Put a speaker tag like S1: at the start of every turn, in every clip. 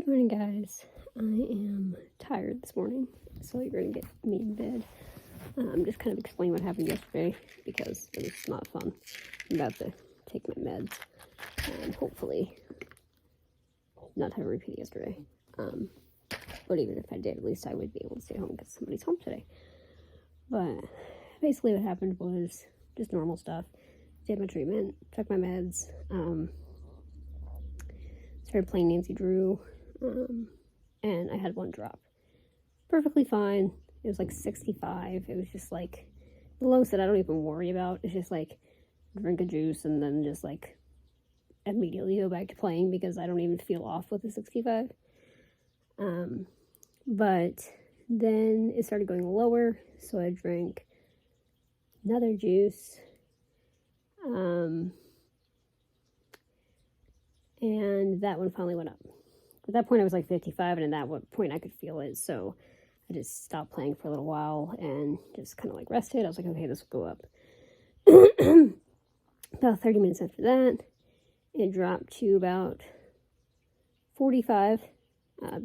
S1: Good morning, guys. I am tired this morning, so you're going to get me in bed. Just kind of explain what happened yesterday because it was not fun. I'm about to take my meds and hopefully not have a repeat yesterday. But even if I did, at least I would be able to stay home because somebody's home today. But basically what happened was just normal stuff. Did my treatment, took my meds, started playing Nancy Drew, and I had one drop. Perfectly fine. It was like 65. It was just like the lowest that I don't even worry about. It's just like drink a juice and then just like immediately go back to playing because I don't even feel off with the 65. But then it started going lower, so I drank another juice. And that one finally went up. At that point I was like 55, and at that point I could feel it, so I just stopped playing for a little while and just kind of like rested. I was like, okay, this will go up. About 30 minutes after that, it dropped to about 45,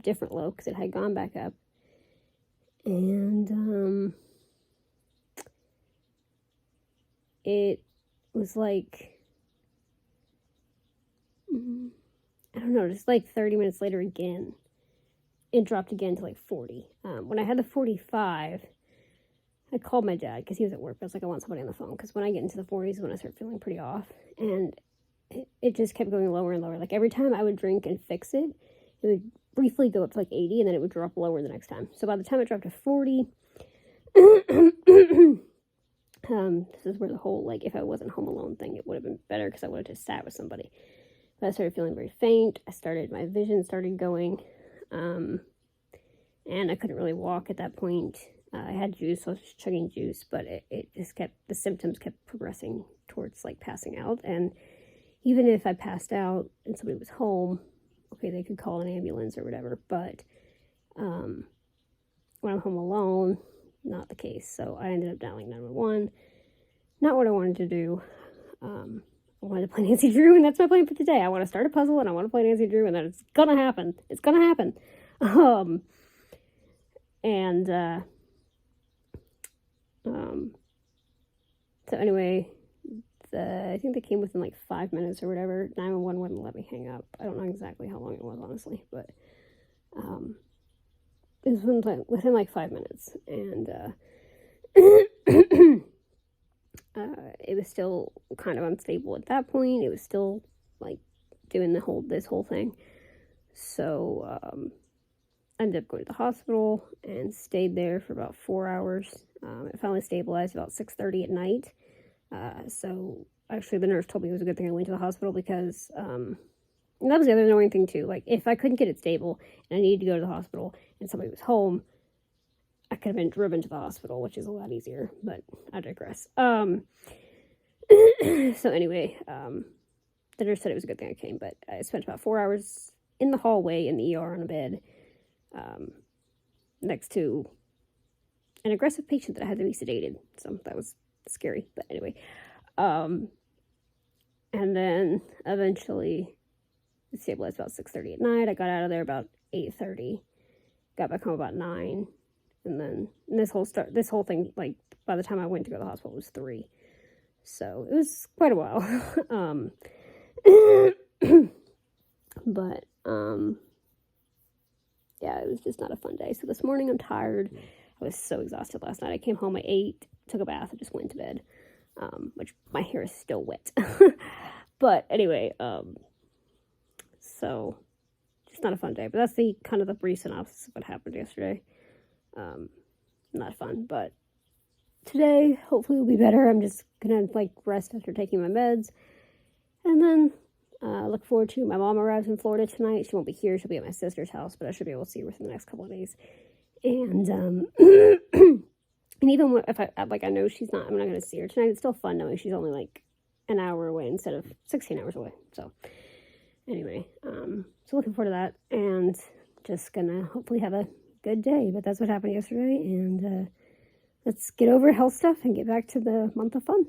S1: different low because it had gone back up. And it was like, I don't know, just like 30 minutes later again, it dropped again to like 40. When I had the 45, I called my dad because he was at work. I was like, I want somebody on the phone because when I get into the 40s is when I start feeling pretty off. And it just kept going lower and lower. Like every time I would drink and fix it, it would briefly go up to like 80 and then it would drop lower the next time. So by the time it dropped to 40, this is where the whole, like, if I wasn't home alone thing, it would have been better because I would have just sat with somebody. But I started feeling very faint. My vision started going, and I couldn't really walk at that point. I had juice, so I was just chugging juice, but it just the symptoms kept progressing towards, like, passing out. And even if I passed out and somebody was home, okay, they could call an ambulance or whatever, but when I'm home alone, not the case. So I ended up dialing 911. Not what I wanted to do. I wanted to play Nancy Drew, and that's my plan for today. I want to start a puzzle, and I want to play Nancy Drew, and it's gonna happen. It's gonna happen. So anyway, I think they came within like 5 minutes or whatever. 911 wouldn't let me hang up. I don't know exactly how long it was, honestly, but it was within like 5 minutes, and it was still kind of unstable at that point. It was still like doing this whole thing. So I ended up going to the hospital and stayed there for about 4 hours. It finally stabilized about 6:30 at night. So actually the nurse told me it was a good thing I went to the hospital because and that was the other annoying thing too. Like if I couldn't get it stable and I needed to go to the hospital and somebody was home, I could have been driven to the hospital, which is a lot easier, but I digress. So anyway, the nurse said it was a good thing I came, but I spent about 4 hours in the hallway in the ER on a bed, next to an aggressive patient that had to be sedated. So that was scary, but anyway. And then eventually it stabilized about 6:30 at night. I got out of there about 8:30, got back home about 9. And then this whole thing, like, by the time I went to go to the hospital, it was 3. So it was quite a while. But, yeah, it was just not a fun day. So this morning I'm tired. I was so exhausted last night. I came home at 8, took a bath, and just went to bed. Which my hair is still wet. But anyway, so just not a fun day. But that's the kind of the brief synopsis of what happened yesterday. Not fun, but today hopefully will be better. I'm just gonna like rest after taking my meds, and then look forward to my mom arrives in Florida tonight. She won't be here, she'll be at my sister's house, but I should be able to see her within the next couple of days. And and even if I know I'm not gonna see her tonight, it's still fun knowing she's only like an hour away instead of 16 hours away. So anyway, so looking forward to that, and just gonna hopefully have a good day. But that's what happened yesterday, and let's get over health stuff and get back to the month of fun.